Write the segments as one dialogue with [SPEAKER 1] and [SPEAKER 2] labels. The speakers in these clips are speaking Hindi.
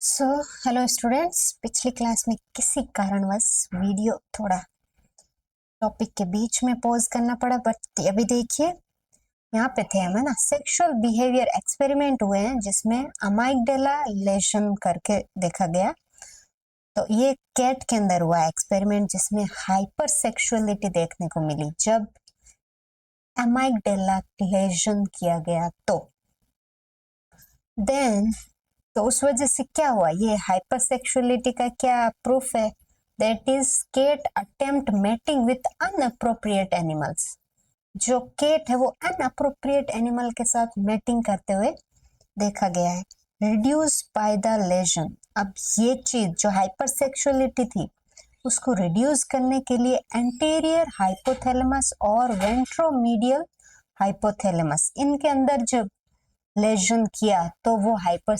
[SPEAKER 1] सो हेलो स्टूडेंट्स, पिछली क्लास में किसी कारणवश वीडियो थोड़ा टॉपिक के बीच में पॉज करना पड़ा, बट अभी देखिए यहाँ पे थे हम, है ना। सेक्सुअल बिहेवियर एक्सपेरिमेंट हुए हैं जिसमें अमाइगडाला लेशन करके देखा गया। तो ये कैट के अंदर हुआ एक्सपेरिमेंट जिसमें हाइपर सेक्सुअलिटी देखने को मिली जब अमाइगडाला लेशन किया गया। तो देन तो उस वजह से क्या हुआ, ये हाइपरसेक्सुअलिटी का क्या प्रूफ है? That is cat attempt mating with inappropriate animals. जो केट है वो अनअप्रोप्रिएट एनिमल के साथ मेटिंग करते हुए देखा गया है, रिड्यूस बाय द लेजन। अब ये चीज जो हाइपरसेक्सुअलिटी थी उसको रिड्यूस करने के लिए एंटीरियर हाइपोथैलेमस और वेंट्रोमीडियल हाइपोथैलेमस इनके अंदर जब लेजन किया तो वो हाइपर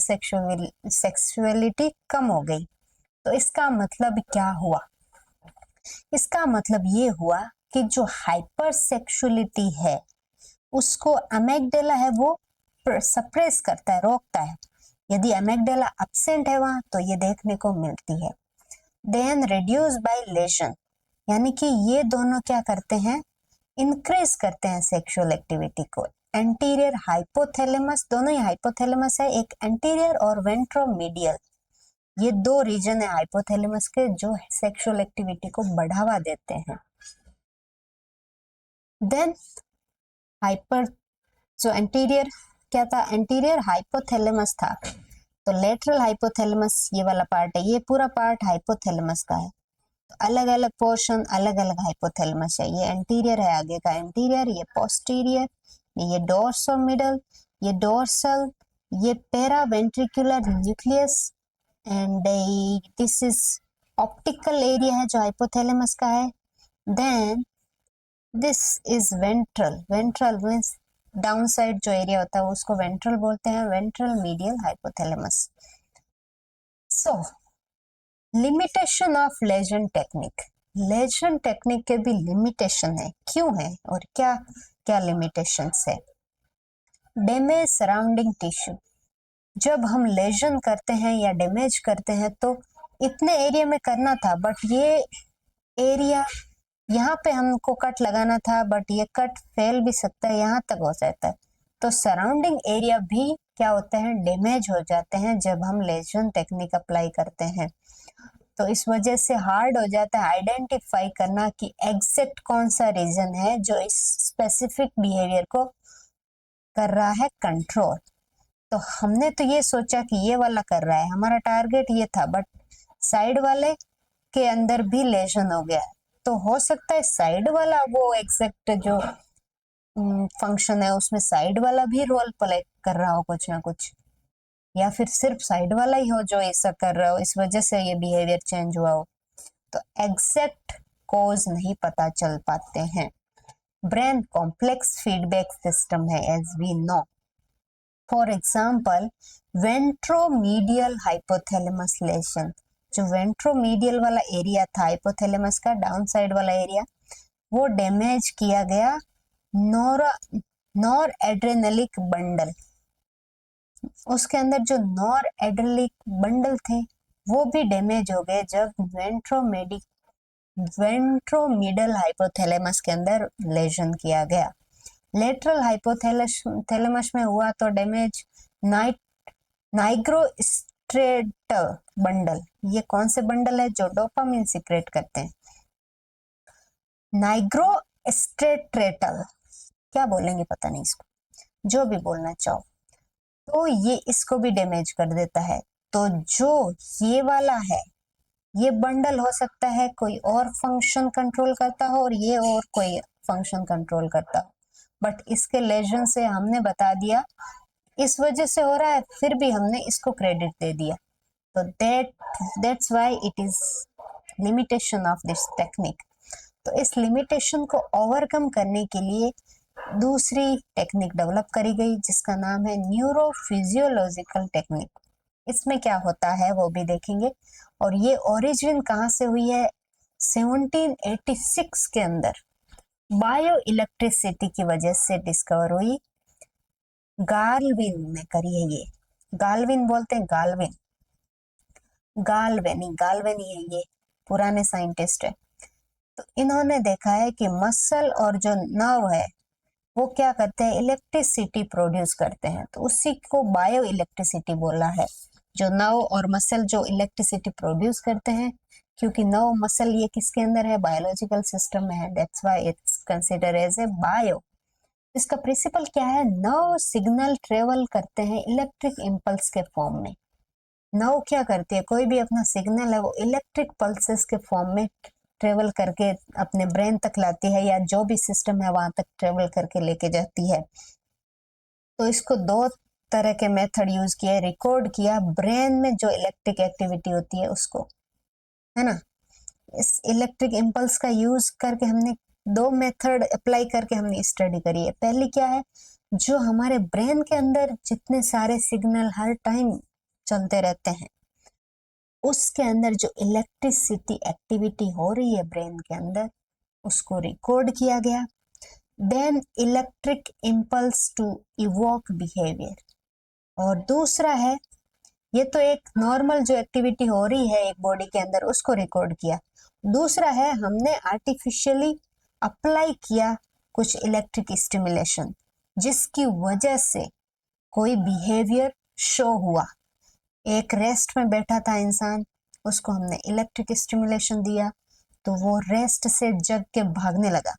[SPEAKER 1] सेक्सुअलिटी कम हो गई। तो इसका मतलब क्या हुआ? इसका मतलब ये हुआ कि जो हाइपर सेक्सुअलिटी है उसको अमेगडाला है वो सप्रेस करता है, रोकता है। यदि अमेगडाला एब्सेंट है वहां तो ये देखने को मिलती है। देन रिड्यूस बाय लेजन, यानी कि ये दोनों क्या करते हैं, इंक्रीज करते हैं सेक्सुअल एक्टिविटी को। एंटीरियर हाइपोथैलेमस, दोनों ही हाइपोथैलेमस है, एक एंटीरियर और वेंट्रोमीडियल, ये दो रीजन है हाइपोथैलेमस के जो सेक्सुअल एक्टिविटी को बढ़ावा देते हैं। देन हाइपर जो एंटीरियर क्या था, एंटीरियर हाइपोथैलेमस था। तो लेटरल हाइपोथैलेमस ये वाला पार्ट है, ये पूरा पार्ट हाइपोथैलेमस का है। अलग अलग पोर्शन अलग अलग हाइपोथैलेमस है। ये एंटीरियर है, आगे का एंटीरियर, ये पोस्टीरियर, ये डोर्सोमिडल, ये डोर्सल, ये paraventricular nucleus and this is optical area है जो हाइपोथैलेमस का है। Then this is ventral, ventral means down side जो एरिया होता है उसको वेंट्रल बोलते हैं, ventral medial hypothalamus. So limitation of lesion technique, lesion technique के भी लिमिटेशन है, क्यों है और क्या क्या लिमिटेशंस है? डैमेज सराउंडिंग टिश्यू, जब हम लेजन करते हैं या डैमेज करते हैं तो इतने एरिया में करना था, बट ये एरिया यहाँ पे हमको कट लगाना था, बट ये कट फैल भी सकता है, यहाँ तक हो जाता है। तो सराउंडिंग एरिया भी क्या होते हैं, डैमेज हो जाते हैं जब हम लेजन टेक्निक अप्लाई करते हैं। तो इस वजह से हार्ड हो जाता है आइडेंटिफाई करना कि एग्जैक्ट कौन सा रीजन है जो इस स्पेसिफिक बिहेवियर को कर रहा है कंट्रोल। तो हमने तो ये सोचा कि ये वाला कर रहा है, हमारा टारगेट ये था, बट साइड वाले के अंदर भी लेजन हो गया। तो हो सकता है साइड वाला वो एग्जैक्ट जो फंक्शन है उसमें साइड वाला भी रोल प्ले कर रहा हो कुछ ना कुछ, या फिर सिर्फ साइड वाला ही हो जो ऐसा कर रहा हो, इस वजह से ये बिहेवियर चेंज हुआ हो। तो एग्जैक्ट कॉज नहीं पता चल पाते हैं। ब्रेन कॉम्प्लेक्स फीडबैक सिस्टम है as we know. For example ventromedial hypothalamus lesion, जो वेंट्रोमीडियल वाला एरिया था हाइपोथैलेमस का डाउन साइड वाला एरिया, वो डैमेज किया गया नॉर एड्रेनलिक बंडल। उसके अंदर जो नॉर एड्रेनलिक बंडल थे वो भी डैमेज हो गए जब वेंट्रोमिडल हाइपोथैलेमस के अंदर लेजन किया गया। लेटरल हाइपोथैलेमस में हुआ तो डैमेज नाइग्रोस्ट्रेटल बंडल, ये कौन से बंडल है जो डोपामिन सिक्रेट करते हैं? नाइग्रोस्ट्रेटल, क्या बोलेंगे पता नहीं इसको, जो भी बोलना चाहो। तो ये इसको भी डैमेज कर देता है। तो जो ये वाला है, ये बंडल हो सकता है कोई और फंक्शन कंट्रोल करता हो और ये और कोई फंक्शन कंट्रोल करता हो, बट इसके लेजन से हमने बता दिया इस वजह से हो रहा है, फिर भी हमने इसको क्रेडिट दे दिया। तो that's why it is limitation of this technique. तो इस लिमिटेशन को ओवरकम करने के लिए दूसरी टेक्निक डेवलप करी गई जिसका नाम है न्यूरोफिजियोलॉजिकल टेक्निक। इसमें क्या होता है वो भी देखेंगे, और ये ओरिजिन कहाँ से हुई है, 1786 के अंदर बायो इलेक्ट्रिसिटी की वजह से डिस्कवर हुई। गाल्विन ने करी है ये, गाल्विन बोलते हैं, गाल्विन गाल्वेनी, गाल्वेनी है ये, पुराने साइंटिस्ट है। तो इन्होंने देखा है कि मसल और जो नर्व है वो क्या करते हैं, इलेक्ट्रिसिटी प्रोड्यूस करते हैं। तो उसी को बायो इलेक्ट्रिसिटी बोला है, जो नर्व और मसल जो इलेक्ट्रिसिटी प्रोड्यूस करते हैं। क्योंकि नर्व मसल ये किसके अंदर है, बायोलॉजिकल सिस्टम में है, that's why it's consider as a bio. इसका प्रिंसिपल क्या है, नर्व सिग्नल ट्रेवल करते हैं इलेक्ट्रिक इम्पल्स के फॉर्म में। नर्व क्या करती है, कोई भी अपना सिग्नल है वो इलेक्ट्रिक पल्सेस के फॉर्म में ट्रेवल करके अपने ब्रेन तक लाती है, या जो भी सिस्टम है वहां तक ट्रेवल करके लेके जाती है। तो इसको दो तरह के मेथड यूज किए, रिकॉर्ड किया ब्रेन में जो इलेक्ट्रिक एक्टिविटी होती है उसको, है ना। इस इलेक्ट्रिक इम्पल्स का यूज करके हमने दो मेथड अप्लाई करके हमने स्टडी करी है। पहली क्या है, जो हमारे ब्रेन के अंदर जितने सारे सिग्नल हर टाइम चलते रहते हैं, उसके अंदर जो इलेक्ट्रिसिटी एक्टिविटी हो रही है ब्रेन के अंदर, उसको रिकॉर्ड किया गया। Then electric impulse to evoke behaviour. और दूसरा है, ये तो एक नॉर्मल जो एक्टिविटी हो रही है एक बॉडी के अंदर उसको रिकॉर्ड किया। दूसरा है, हमने आर्टिफिशियली अप्लाई किया कुछ इलेक्ट्रिक स्टिमुलेशन, जिसकी वजह से कोई बिहेवियर शो हुआ। एक रेस्ट में बैठा था इंसान, उसको हमने इलेक्ट्रिक स्टिमुलेशन दिया तो वो रेस्ट से जग के भागने लगा।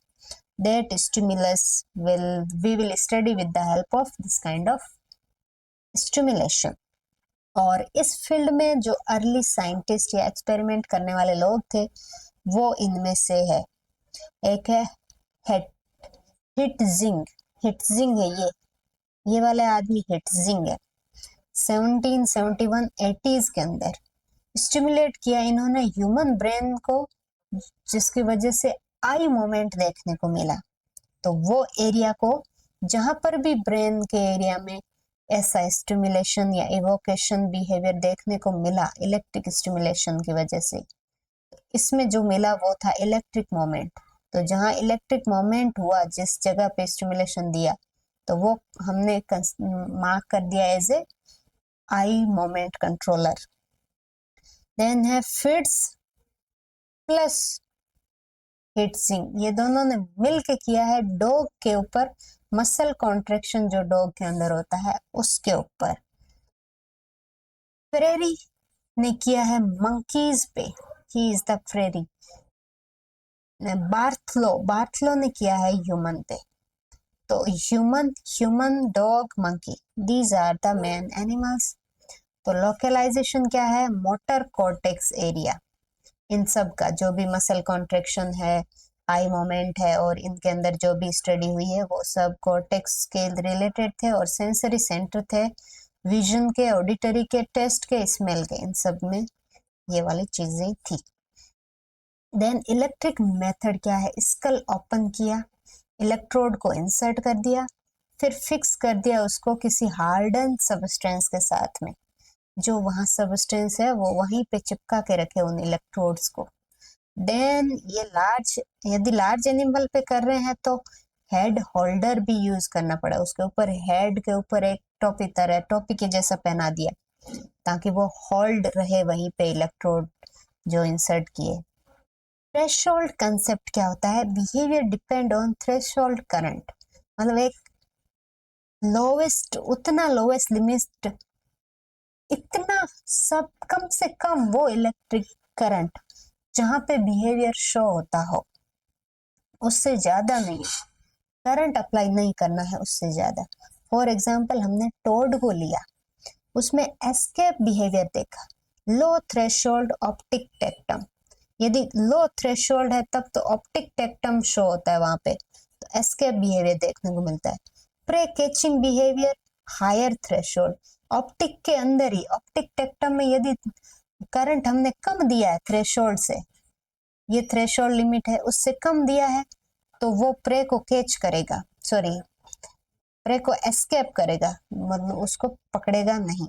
[SPEAKER 1] That stimulus we will study with the help of this kind of stimulation। और इस फील्ड में जो अर्ली साइंटिस्ट या एक्सपेरिमेंट करने वाले लोग थे वो इनमें से है, एक है हिटजिंग। हिटजिंग है ये वाले आदमी हिटजिंग है। 1771 80s के अंदर स्टिमुलेट किया इन्होंने ह्यूमन ब्रेन को, जिसकी वजह से आई मोमेंट देखने को मिला। तो वो एरिया को जहां पर भी ब्रेन के एरिया में ऐसा स्टिमुलेशन या इवोकेशन बिहेवियर देखने को मिला इलेक्ट्रिक स्टिमुलेशन की वजह से, इसमें जो मिला वो था इलेक्ट्रिक मोमेंट। तो जहां इलेक्ट्रिक मोमेंट हुआ, जिस जगह पे स्टिमुलेशन दिया, तो वो हमने मार्क कर दिया as a eye moment controller. Then है फिट्स प्लस हिटजिंग, ये दोनों ने मिल के किया है डॉग के ऊपर मसल कॉन्ट्रैक्शन जो डॉग के अंदर होता है उसके ऊपर। फ्रेरी ने किया है मंकीज पे, ही इज द फ्रेरी। बार्थलो ने किया है ह्यूमन पे। तो human dog monkey, these are the main animals. तो लोकलाइजेशन क्या है, मोटर कॉर्टेक्स एरिया। इन सब का जो भी मसल कॉन्ट्रैक्शन है, आई मोमेंट है, और इनके अंदर जो भी स्टडी हुई है वो सब कॉर्टेक्स के रिलेटेड थे। और सेंसरी सेंटर थे विजन के, ऑडिटरी के, टेस्ट के, स्मेल के, इन सब में ये वाली चीजें थी। देन इलेक्ट्रिक मेथड क्या है, स्कल ओपन किया, इलेक्ट्रोड को इंसर्ट कर दिया, फिर फिक्स कर दिया उसको किसी हार्डन सब्सटेंस के साथ में। जो वहां सब्सटेंस है वो वहीं पे चिपका के रखे उन इलेक्ट्रोड्स को। देन ये यदि लार्ज एनिमल पे कर रहे हैं तो हेड होल्डर भी यूज करना पड़ा, उसके ऊपर हेड के ऊपर एक टोपी के जैसा पहना दिया ताकि वो होल्ड रहे वहीं पे इलेक्ट्रोड जो इंसर्ट किए। थ्रेशोल्ड कंसेप्ट क्या होता है, behaviour depend on threshold current. मतलब एक लोवेस्ट, उतना लोवेस्ट लिमिट, इतना सब कम से कम वो इलेक्ट्रिक करंट जहां पे बिहेवियर शो होता हो, उससे ज्यादा नहीं करंट अप्लाई नहीं करना है, उससे ज्यादा। फॉर एग्जाम्पल हमने टोड को लिया, उसमें एस्केप बिहेवियर देखा, लो थ्रेशोल्ड ऑप्टिक टेक्टम। यदि लो थ्रेशोल्ड है तब तो ऑप्टिक टेक्टम शो होता है वहां पे, तो एस्केप बिहेवियर देखने को मिलता है। Prey catching behaviour higher threshold, optic के अंदर ही ऑप्टिक टेक्टम में यदि करंट हमने कम दिया है थ्रेशोल्ड से, ये थ्रेशोल्ड लिमिट है उससे कम दिया है, तो वो प्रे को कैच करेगा, प्रे को एस्केप करेगा, मतलब उसको पकड़ेगा नहीं।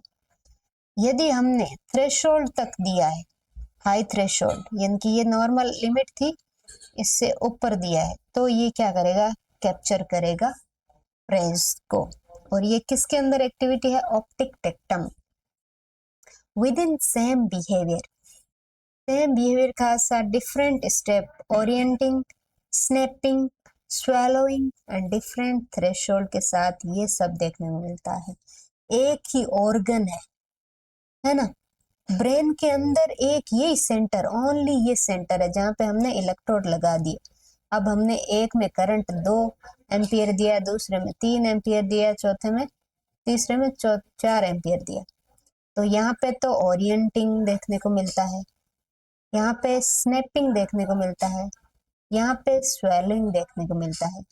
[SPEAKER 1] यदि हमने थ्रेशोल्ड तक दिया है, हाई थ्रेशोल्ड, यानी कि ये नॉर्मल लिमिट थी, इससे ऊपर दिया है, तो ये क्या करेगा, कैप्चर करेगा प्रेस को। और ये किसके अंदर एक्टिविटी है, optic tectum. within same behavior का सा different step, orienting, snapping, swallowing and different threshold के साथ ये सब देखने को मिलता है। एक ही organ है ना। ब्रेन के अंदर एक यही सेंटर, ओनली ये सेंटर है जहाँ पे हमने इलेक्ट्रोड लगा दिए। अब हमने एक में करंट 2 एम्पियर दिया, दूसरे में 3 एम्पियर दिया, चौथे में तीसरे में 4 एम्पियर दिया। तो यहाँ पे तो ओरिएंटिंग देखने को मिलता है, यहाँ पे स्नैपिंग देखने को मिलता है, यहाँ पे स्वेलिंग देखने को मिलता है।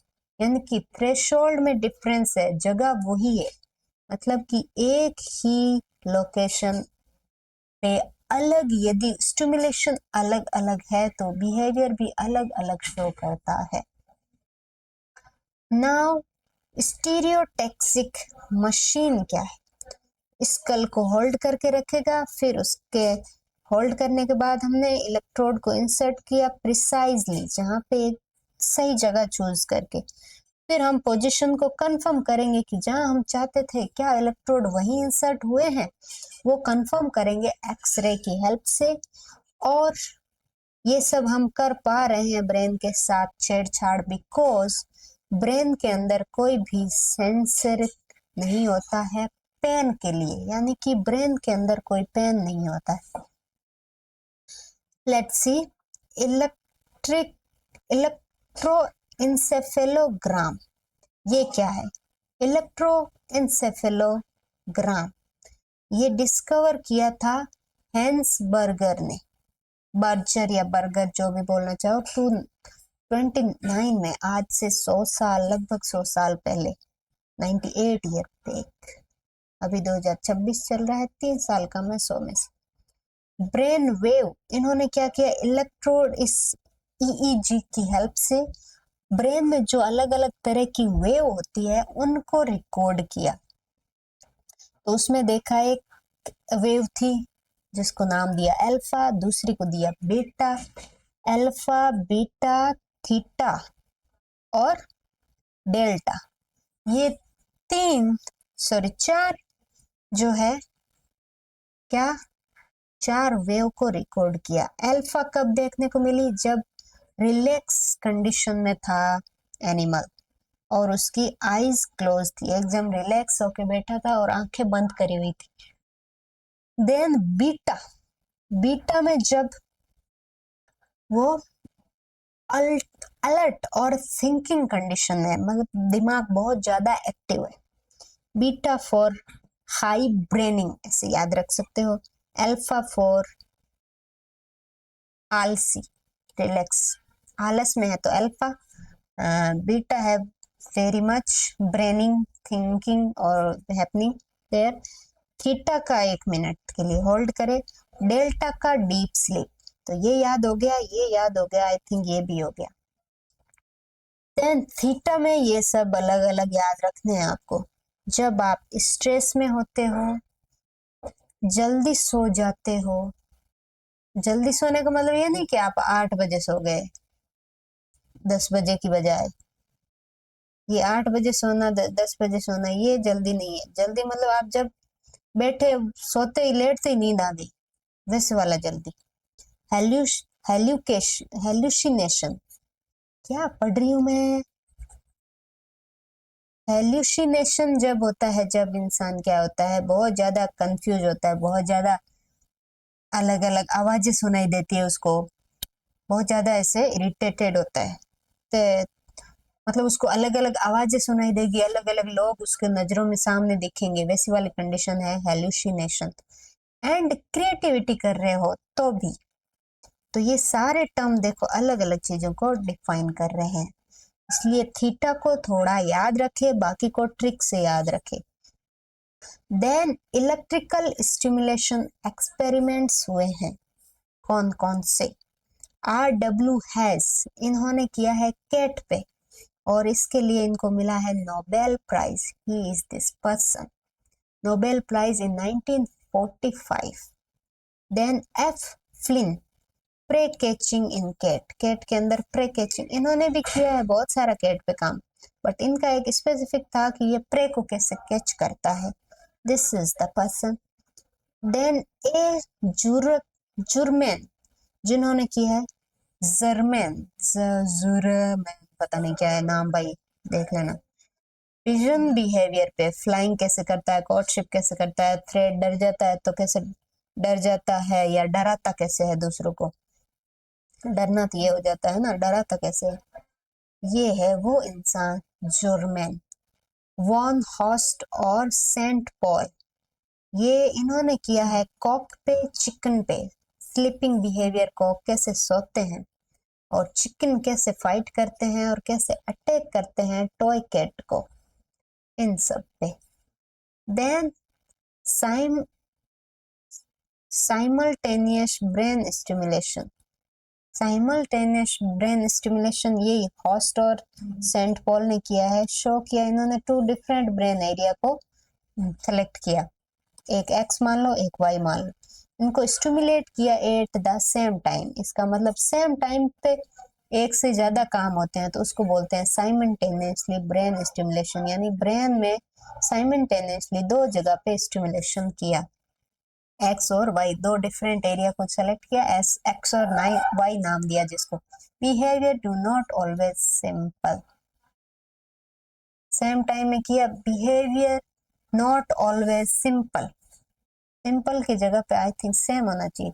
[SPEAKER 1] यानी कि थ्रेशोल्ड में डिफरेंस है, जगह वही है, मतलब कि एक ही लोकेशन पे अलग, यदि स्टिमुलेशन अलग अलग है तो बिहेवियर भी अलग अलग शो करता है। नाउ स्टीरियोटैक्सिक मशीन क्या है? स्कल को होल्ड करके रखेगा, फिर उसके होल्ड करने के बाद हमने इलेक्ट्रोड को इंसर्ट किया प्रिसाइजली, जहाँ पे सही जगह चूज करके, फिर हम पोजीशन को कंफर्म करेंगे कि जहां हम चाहते थे क्या इलेक्ट्रोड वहीं इंसर्ट हुए हैं, वो कंफर्म करेंगे एक्सरे की हेल्प से। और ये सब हम कर पा रहे हैं ब्रेन के साथ छेड़छाड़ बिकॉज ब्रेन के अंदर कोई भी सेंसर नहीं होता है पेन के लिए, यानी कि ब्रेन के अंदर कोई पेन नहीं होता है। लेट्स सी इलेक्ट्रोइंसेफेलोग्राम, ये क्या है? इलेक्ट्रोइंसेफेलोग्राम ये डिस्कवर किया था हैंस बर्गर ने, बर्जर या बर्गर जो भी बोलना चाहो, 29 में, आज से 100 साल, लगभग 100 साल पहले, 98 ईयर बैक। अभी 2026 चल रहा है, 3 साल का मैं 100 में से। ब्रेन वेव इन्होंने क्या किया, इलेक्ट्रोड इस ईईजी की हेल्प से ब्रेन में जो अलग अलग तरह की वेव होती है उनको रिकॉर्ड किया। तो उसमें देखा एक वेव थी जिसको नाम दिया अल्फा, दूसरी को दिया बीटा, अल्फा, बीटा, थीटा और डेल्टा। ये 4 जो है क्या, 4 वेव को रिकॉर्ड किया। अल्फा कब देखने को मिली? जब रिलैक्स कंडीशन में था एनिमल और उसकी आईज क्लोज थी, एकदम रिलैक्स होके बैठा था और आंखें बंद करी हुई थी। देन बीटा में जब वो अलर्ट और थिंकिंग कंडीशन है, मतलब दिमाग बहुत ज्यादा एक्टिव है, बीटा फॉर हाई ब्रेनिंग ऐसे याद रख सकते हो, अल्फा फॉर आलसी, रिलैक्स, आलस में है तो अल्फा, बीटा है वेरी मच ब्रेनिंग, थिंकिंग और हैपनिंग देयर, थीटा का 1 मिनट के लिए होल्ड करे, डेल्टा का डीप स्लीप। तो ये याद हो गया, ये याद हो गया, आई थिंक ये भी हो गया। देन थीटा में ये सब अलग अलग याद रखने हैं आपको। जब आप स्ट्रेस में होते हो, जल्दी सो जाते हो, जल्दी सोने का मतलब ये नहीं कि आप 8 बजे सो गए 10 बजे की बजाय, ये 8 बजे सोना 10 बजे सोना ये जल्दी नहीं है। जल्दी मतलब आप जब बैठे सोते ही लेटते ही नींद आ गई, वैसे वाला जल्दी। हेल्यूसिनेशन, क्या पढ़ रही हूं मैं? हेल्यूसिनेशन जब होता है, जब इंसान क्या होता है, बहुत ज्यादा कंफ्यूज होता है, बहुत ज्यादा अलग अलग आवाजें सुनाई देती है उसको, बहुत ज्यादा ऐसे इरिटेटेड होता है, तो मतलब उसको अलग अलग आवाजें सुनाई देगी, अलग अलग लोग उसके नजरों में सामने दिखेंगे, वैसी वाली कंडीशन है हेल्यूसिनेशन। एंड क्रिएटिविटी कर रहे हो तो भी, तो ये सारे टर्म देखो अलग अलग चीजों को डिफाइन कर रहे हैं, इसलिए थीटा को थोड़ा याद रखे, बाकी को ट्रिक से याद रखे। देन इलेक्ट्रिकल स्टिमुलेशन एक्सपेरिमेंट्स हुए हैं, कौन कौन से? RW हैस, इन्होंने किया है कैट पे और इसके लिए इनको मिला है Nobel prize. He is this person, Nobel prize in 1945। Then F Flynn, prey catching in cat, cat के अंदर प्रे कैचिंग, इन्होंने भी किया है बहुत सारा कैट पे काम, बट इनका एक स्पेसिफिक था कि ये प्रे को कैसे कैच करता है। This is the person. Then a जुर्मेन, जिन्होंने किया है जर्मेन, जुर्मेन, पता नहीं क्या है नाम भाई, देख लेना। पिजन बिहेवियर पे, फ्लाइंग कैसे करता है, कोर्टशिप कैसे करता है, थ्रेड डर जाता है तो कैसे डर जाता है, या डराता कैसे है दूसरों को, डरना तो ये हो जाता है ना, डराता कैसे है, ये है वो इंसान जुर्मेन। वॉन हॉस्ट और सेंट पॉल, ये इन्होंने किया है कॉक पे, चिकन पे, स्लीपिंग बिहेवियर, कॉक कैसे सोते हैं और चिकन कैसे फाइट करते हैं और कैसे अटैक करते हैं टॉय कैट को, इन सब पे। Then simultaneous brain stimulation, simultaneous brain stimulation ये हॉस्ट और सेंट पॉल ने किया है, शो किया इन्होंने, टू डिफरेंट ब्रेन एरिया को सेलेक्ट किया, एक एक्स मान लो एक वाई मान लो, इनको स्टिमुलेट किया एट द सेम टाइम, इसका मतलब सेम टाइम पे एक से ज्यादा काम होते हैं तो उसको बोलते हैं साइमल्टेनियसली ब्रेन स्टिमुलेशन, यानी ब्रेन में साइमल्टेनियसली दो जगह पे स्टिमुलेशन किया, एक्स और वाई, दो डिफरेंट एरिया को सेलेक्ट किया, एस एक्स और वाई नाम दिया जिसको। Behaviour do not always simple, same time में किया, behaviour not always simple, simple की जगह पे आई थिंक सेम होना चाहिए,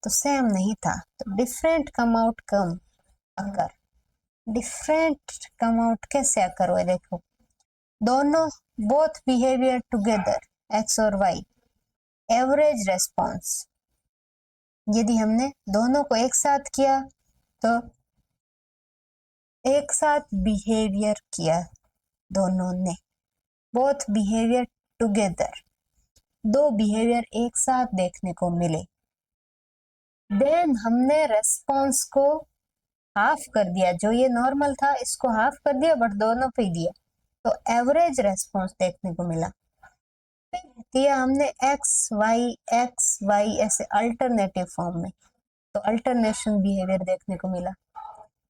[SPEAKER 1] तो सेम नहीं था, तो डिफरेंट कम आउट कम अकर, डिफरेंट कम आउट कैसे अकर हुए, देखो दोनों, बोथ बिहेवियर टुगेदर एक्स और वाई, एवरेज रेस्पॉन्स, यदि हमने दोनों को एक साथ किया तो एक साथ बिहेवियर किया दोनों ने, बोथ बिहेवियर टुगेदर, दो बिहेवियर एक साथ देखने को मिले। देन हमने रेस्पॉन्स को हाफ कर दिया, जो ये नॉर्मल था इसको हाफ कर दिया बट दोनों पे दिया, तो एवरेज रेस्पॉन्स देखने को मिला। दिया हमने एक्स वाई ऐसे अल्टरनेटिव फॉर्म में, तो अल्टरनेशन बिहेवियर देखने को मिला।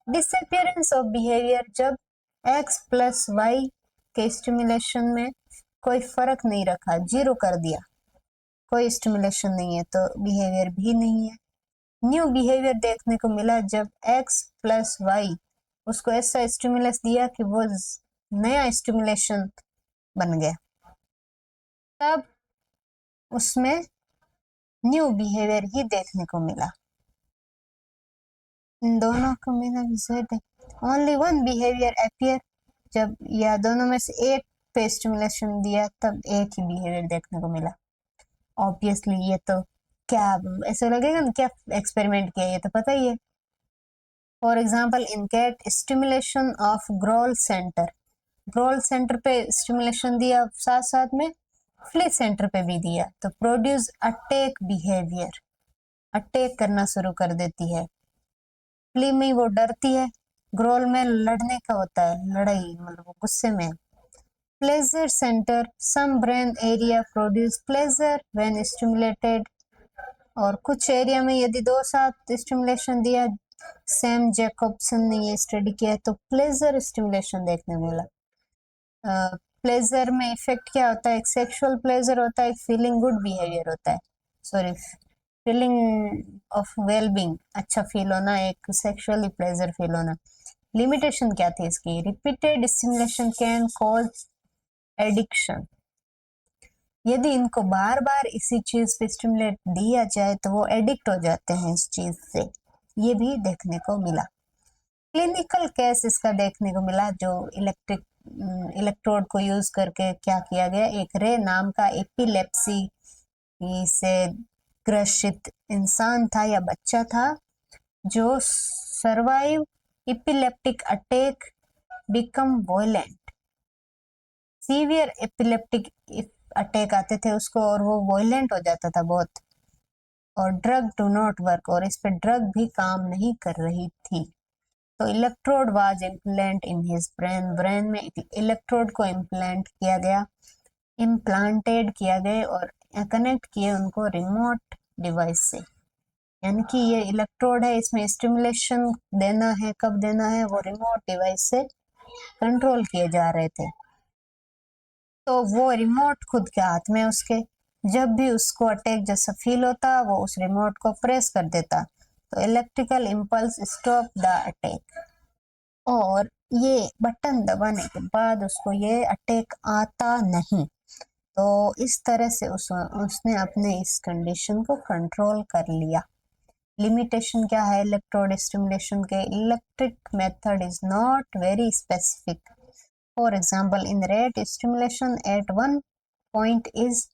[SPEAKER 1] डिसअपियरेंस ऑफ बिहेवियर, जब एक्स प्लस वाई के स्टिमुलेशन में कोई फर्क नहीं रखा, जीरो कर दिया, कोई स्टिमुलेशन नहीं है तो बिहेवियर भी नहीं है। न्यू बिहेवियर देखने को मिला जब x प्लस वाई, उसको ऐसा स्टिमुलस दिया कि वो नया स्टिमुलेशन बन गया, तब उसमें न्यू बिहेवियर ही देखने को मिला। इन दोनों को मिला ओनली वन बिहेवियर अपियर, जब या दोनों में से एक पे स्टिमुलेशन दिया तब एक ही बिहेवियर देखने को मिला। ऑब्वियसली ये तो क्या ऐसा लगेगा ना, क्या एक्सपेरिमेंट किया, ये तो पता ही है। For example in cat stimulation of growl centre, growl centre पे स्टिमुलेशन दिया, साथ साथ में फ्ली सेंटर पे भी दिया, तो प्रोड्यूस अटैक बिहेवियर, अटैक करना शुरू कर देती है। फ्ली में वो डरती है, ग्रोल में लड़ने का होता है, लड़ाई मतलब गुस्से में। Pleasure centre, some brain area produce pleasure when stimulated, और कुछ एरिया में यदि दो साथ स्टिमुलेशन दिया, सैम जैकबसन ने ये स्टडी किया है, तो प्लेजर स्टिमुलेशन देखने मिला। प्लेजर में इफेक्ट क्या होता है, एक सेक्सुअल प्लेजर होता है, एक फीलिंग गुड बिहेवियर होता है, सॉरी फीलिंग ऑफ वेलबींग, अच्छा फील होना, एक सेक्सुअली प्लेजर फील होना। लिमिटेशन क्या थी इसकी, repeated stimulation can cause addiction, यदि इनको बार बार इसी चीज पे स्टिमुलेट दिया जाए तो वो एडिक्ट हो जाते हैं इस चीज से, ये भी देखने को मिला। क्लिनिकल केस इसका देखने को मिला, जो इलेक्ट्रोड को यूज करके क्या किया गया, एक रे नाम का एपिलेप्सी से ग्रसित इंसान था या बच्चा था, जो survive epileptic attack, become violent, severe epileptic attack आते थे उसको और वो वॉयलेंट हो जाता था बहुत, और ड्रग डू नॉट वर्क, और इस पे ड्रग भी काम नहीं कर रही थी, तो electrode was implant in his brain, brain में इलेक्ट्रोड को इम्प्लांट किया गया, इम्प्लांटेड किया गया और कनेक्ट किए उनको रिमोट डिवाइस से, यानी कि ये इलेक्ट्रोड है, इसमें स्टिमुलेशन देना है, कब देना है, वो रिमोट डिवाइस से कंट्रोल किए जा रहे थे, तो वो रिमोट खुद के हाथ में उसके, जब भी उसको अटैक जैसा फील होता वो उस रिमोट को प्रेस कर देता, तो electrical impulse stop the attack. और ये बटन दबाने के बाद उसको ये अटैक आता नहीं। तो इस तरह से उसने अपने इस कंडीशन को कंट्रोल कर लिया। लिमिटेशन क्या है इलेक्ट्रोड स्टिमुलेशन के? Electric method is not very specific. For example, in rat stimulation at one point is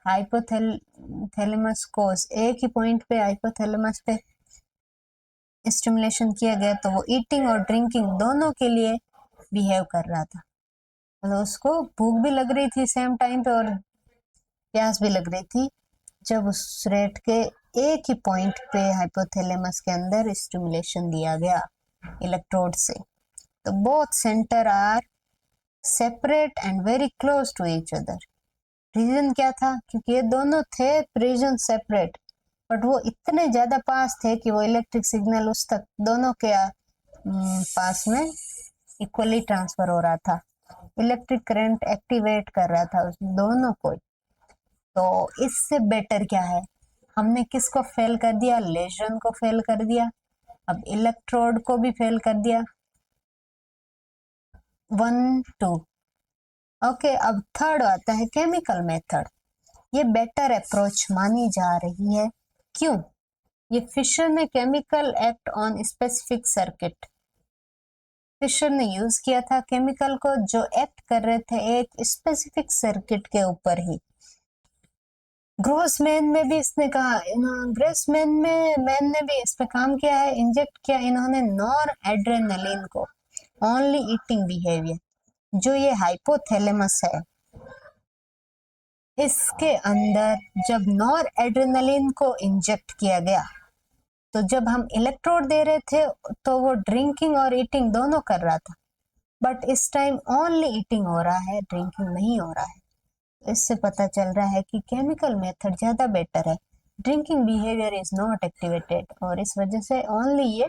[SPEAKER 1] hypothalamus cause, एक ही पॉइंट पे हाइपोथैलेमस पे स्टिमुलेशन किया गया तो वो ईटिंग और ड्रिंकिंग दोनों के लिए बिहेव कर रहा था। मतलब उसको भूख भी लग रही थी सेम टाइम पे और प्यास भी लग रही थी। जब उस रेट के एक ही पॉइंट पे हाइपोथैलेमस के अंदर स्टिमुलेशन दिया गया इलेक्ट्रोड से, तो both centre are separate and very close to each other. Reason क्या था? क्योंकि ये दोनों थे रीजन सेपरेट, बट वो इतने ज्यादा पास थे कि वो इलेक्ट्रिक सिग्नल उस तक दोनों के पास में इक्वली ट्रांसफर हो रहा था। इलेक्ट्रिक करंट एक्टिवेट कर रहा था उस दोनों को। तो इससे बेटर क्या है? हमने किसको फेल कर दिया? लेजन को फेल कर दिया। अब इलेक्ट्रोड को भी फेल कर दिया। 1 2। ओके, अब थर्ड आता है केमिकल मेथड। ये बेटर अप्रोच मानी जा रही है। क्यों? ये फिशर ने chemical act on specific circuit, Fisher ने यूज किया था केमिकल को जो एक्ट कर रहे थे एक स्पेसिफिक सर्किट के ऊपर ही। ग्रोसमैन में भी इसने कहा, ग्रोसमैन में मैन ने भी इस पे काम किया है। इंजेक्ट किया इन्होंने नॉर एड्रेनलिन को, ओनली ईटिंग बिहेवियर, जो ये हाइपोथैलेमस है इसके अंदर जब नॉर एड्रेनलिन को इंजेक्ट किया गया, तो जब हम इलेक्ट्रोड दे रहे थे तो वो ड्रिंकिंग और ईटिंग दोनों कर रहा था, बट इस टाइम ओनली ईटिंग हो रहा है, ड्रिंकिंग नहीं हो रहा है। इससे पता चल रहा है कि केमिकल मेथड ज्यादा बेटर है। Drinking behaviour is not activated और इस वजह से ओनली ये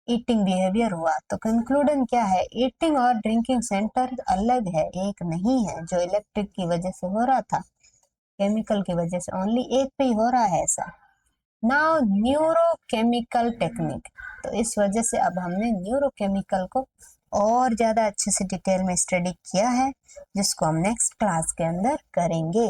[SPEAKER 1] ईटिंग बिहेवियर हुआ। तो कंक्लूजन क्या है? ईटिंग और ड्रिंकिंग सेंटर अलग है, एक नहीं है। जो इलेक्ट्रिक की वजह से हो रहा था, केमिकल की वजह से ओनली एक पे ही हो रहा है ऐसा। नाउ न्यूरोकेमिकल टेक्निक, तो इस वजह से अब हमने न्यूरोकेमिकल को और ज्यादा अच्छे से डिटेल में स्टडी किया है, जिसको हम नेक्स्ट क्लास के अंदर करेंगे।